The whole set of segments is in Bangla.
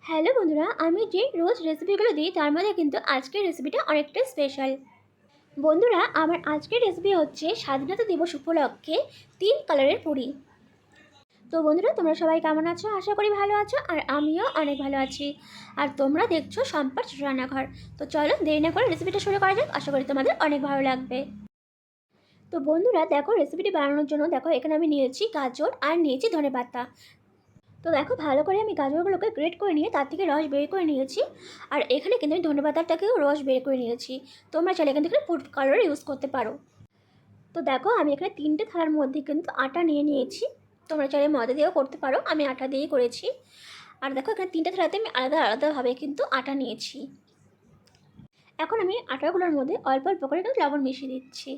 হ্যালো বন্ধুরা, আমি যে রোজ রেসিপিগুলো দিই তার মধ্যে কিন্তু আজকের রেসিপিটা অনেকটা স্পেশাল। বন্ধুরা, আমার আজকের রেসিপি হচ্ছে স্বাধীনতা দিবস উপলক্ষে 3 কালারের পুরি। তো বন্ধুরা, তোমরা সবাই কেমন আছো? আশা করি ভালো আছো, আর আমিও অনেক ভালো আছি। আর তোমরা দেখছো সম্পার ছোট রান্নাঘর। তো চলো দেরি না করে রেসিপিটা শুরু করা যাক। আশা করি তোমাদের অনেক ভালো লাগবে। তো বন্ধুরা দেখো, রেসিপিটি বানানোর জন্য দেখো এখানে আমি নিয়েছি গাজর আর নিয়েছি ধনেপাতা। তো দেখো, ভালো করে আমি গাজরগুলোকে গ্রেট করে নিয়ে তার থেকে রস বের করে নিয়েছি। আর এখানে কিন্তু আমি ধনেপাতাটাকেও রস বের করে নিয়েছি। তোমরা চাইলে এখান থেকে ফুড কালার ইউজ করতে পারো। তো দেখো, আমি এখানে 3টে থালার মধ্যে কিন্তু আটা নিয়ে নিয়েছি। তোমরা চাইলে ময়দা দিয়েও করতে পারো, আমি আটা দিয়েই করেছি। আর দেখো, এখানে 3টে থালাতে আমি আলাদা আলাদাভাবে কিন্তু আটা নিয়েছি। এখন আমি আটাগুলোর মধ্যে অল্প অল্প করে কিন্তু লবণ মিশিয়ে দিচ্ছি।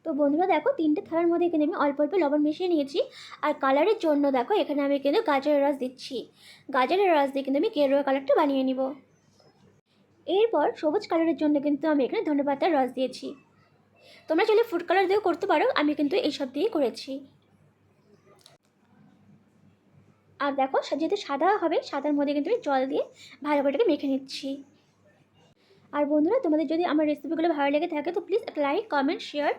তো বন্ধুরা দেখো, 3টে থালার মধ্যে এখানে আমি অল্প অল্প লবণ মিশিয়ে নিয়েছি। আর কালারের জন্য দেখো এখানে আমি কিন্তু গাজরের রস দিচ্ছি। গাজরের রস দিয়ে কিন্তু আমি গেরুয়া কালারটা বানিয়ে নিব। এরপর সবুজ কালারের জন্য কিন্তু আমি এখানে ধনেপাতার রস দিয়েছি। তোমরা চাইলে ফুড কালার দিয়েও করতে পারো, আমি কিন্তু এইসব দিয়েই করেছি। আর দেখো, যেহেতু সাদা হবে, সাদার মধ্যে কিন্তু আমি জল দিয়ে ভালো করে মেখে নিচ্ছি। আর বন্ধুরা, তোমাদের যদি আমার রেসিপিগুলো ভালো লেগে থাকে তো প্লিজ একটা লাইক, কমেন্ট, শেয়ার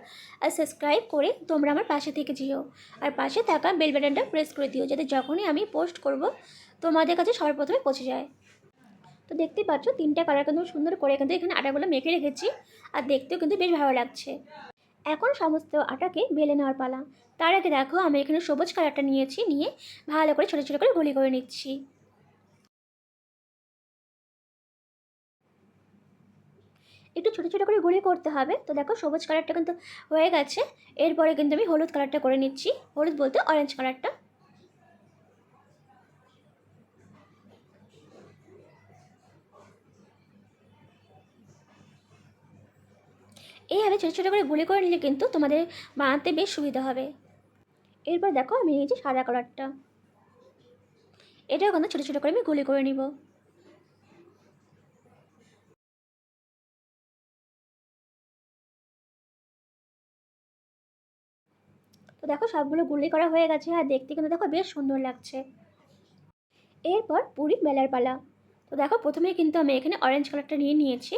আর সাবস্ক্রাইব করে তোমরা আমার পাশে থেকে যেও। আর পাশে থাকা বেল বাটনটা প্রেস করে দিও, যাতে যখনই আমি পোস্ট করব তোমাদের কাছে সবার প্রথমে পৌঁছে যায়। তো দেখতেই পাচ্ছ, 3টে কালার কিন্তু সুন্দর করে কিন্তু এখানে আটাগুলো মেখে রেখেছি। আর দেখতেও কিন্তু বেশ ভালো লাগছে। এখন সমস্ত আটাকে বেলে নেওয়ার পালা। তার আগে দেখো, আমি এখানে সবুজ কালারটা নিয়েছি, নিয়ে ভালো করে ছোটো ছোটো করে গুলি করে নিচ্ছি। একটু ছোটো ছোটো করে গুঁড়ি করতে হবে। তো দেখো, সবুজ কালারটা কিন্তু হয়ে গেছে। এরপরে কিন্তু আমি হলুদ কালারটা করে নিচ্ছি, হলুদ বলতে অরেঞ্জ কালারটা। এইভাবে ছোটো ছোটো করে গুঁড়ি করে নিলে কিন্তু তোমাদের বানাতে বেশ সুবিধা হবে। এরপর দেখো, আমি নিয়েছি সাদা কালারটা। এটাও কিন্তু ছোটো ছোটো করে আমি গুঁড়ি করে নিব। তো দেখো, সবগুলো গুঁড়ি করা হয়ে গেছে, আর দেখতে কিন্তু দেখো বেশ সুন্দর লাগছে। এরপর পুরি বেলার পালা। তো দেখো, প্রথমেই কিন্তু আমি এখানে অরেঞ্জ কালারটা নিয়ে নিয়েছি।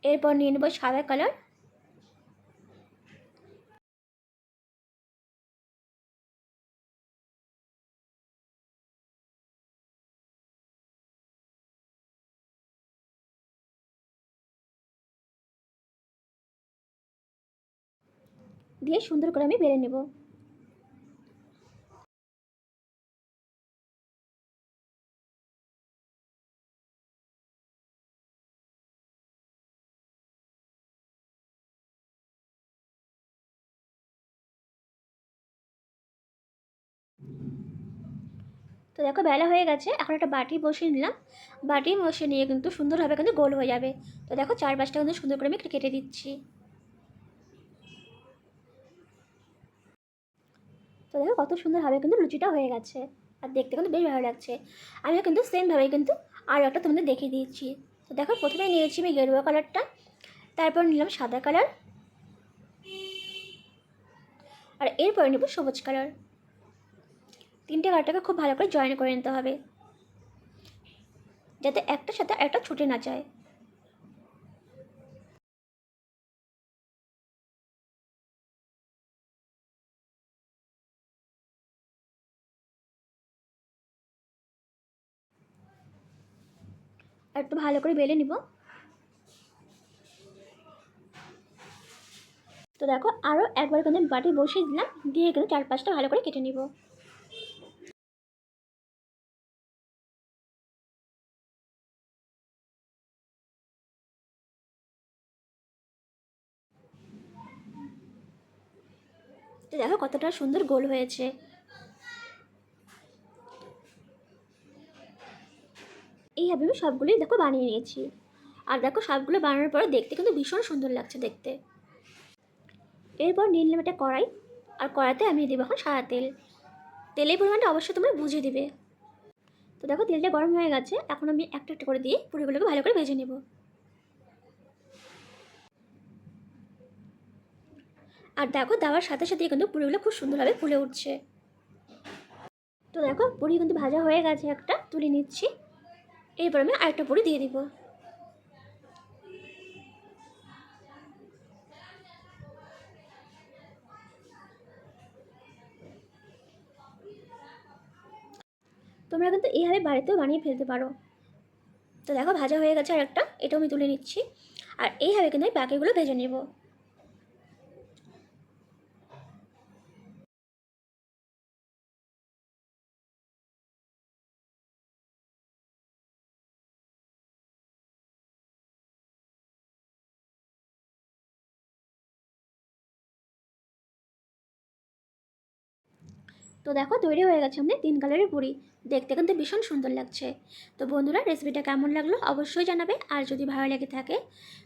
এরপর নিয়ে নেব সাদা কালার। দিয়ে সুন্দর করে আমি বেলে নেব। তো দেখো, বেলা হয়ে গেছে, এখন একটা বাটি বসিয়ে নিলাম। বাটি বসিয়ে নিয়ে কিন্তু সুন্দরভাবে কিন্তু গোল হয়ে যাবে। তো দেখো, চারপাশটা কিন্তু সুন্দর করে আমি কেটে দিচ্ছি। তো দেখো, কত সুন্দরভাবে কিন্তু লুচিটা হয়ে গেছে। আর দেখতে কিন্তু বেশ ভালো লাগছে। আমিও কিন্তু সেমভাবেই কিন্তু আরও একটা তোমাদের দেখিয়ে দিয়েছি। তো দেখো, প্রথমে নিয়েছি আমি গেরুয়া কালারটা, তারপর নিলাম সাদা কালার, আর এরপরে নেব সবুজ কালার। 3টে কালারটাকে খুব ভালো করে জয়েন করে নিতে হবে, যাতে একটার সাথে একটা ছুটে না যায়। আর একটু ভালো করে বেলে নিব। তো দেখো, আরও একবার কিন্তু বাটি বসিয়ে দিলাম, দিয়ে কিন্তু চারপাশটা ভালো করে কেটে নিব। তো দেখো, কতটা সুন্দর গোল হয়েছে। এইভাবে আমি সবগুলোই দেখো বানিয়ে নিয়েছি। আর দেখো, সবগুলো বানানোর পরে দেখতে কিন্তু ভীষণ সুন্দর লাগছে দেখতে। এরপর নিয়ে নিলাম একটা কড়াই। আর কড়াইতে আমি দেবো এখন সাদা তেল। তেলের পরিমাণটা অবশ্যই তোমরা বুঝে দিবে। তো দেখো, তেলটা গরম হয়ে গেছে, এখন আমি একটা একটা করে দিয়ে পুরিগুলোকে ভালো করে ভেজে নেব। আর দেখো, দেওয়ার সাথে সাথে কিন্তু পুরিগুলো খুব সুন্দরভাবে ফুলে উঠছে। তো দেখো পুরি কিন্তু ভাজা হয়ে গেছে, একটা তুলে নিচ্ছি। এরপর আমি আরেকটা পুরি দিয়ে দিব। তোমরা কিন্তু এইভাবে বাড়িতেও বানিয়ে ফেলতে পারো। তো দেখো ভাজা হয়ে গেছে আর একটা, এটাও আমি তুলে নিচ্ছি। আর এইভাবে কিন্তু আমি বাকিগুলো ভেজে নেব। তো দেখো তৈরি হয়ে গেছে আমাদের 3 কালারের পুরি। দেখতে কিন্তু ভীষণ সুন্দর লাগছে। তো বন্ধুরা রেসিপিটা কেমন লাগলো অবশ্যই জানাবে। আর যদি ভালো লেগে থাকে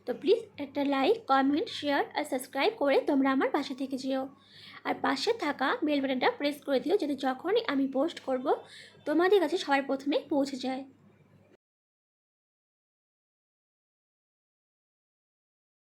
তো প্লিজ একটা লাইক, কমেন্ট, শেয়ার আর সাবস্ক্রাইব করে তোমরা আমার পাশে থেকে যেও। আর পাশে থাকা বেল বাটনটা প্রেস করে দিও, যাতে যখনই আমি পোস্ট করব তোমাদের কাছে সবার প্রথমে পৌঁছে যায়।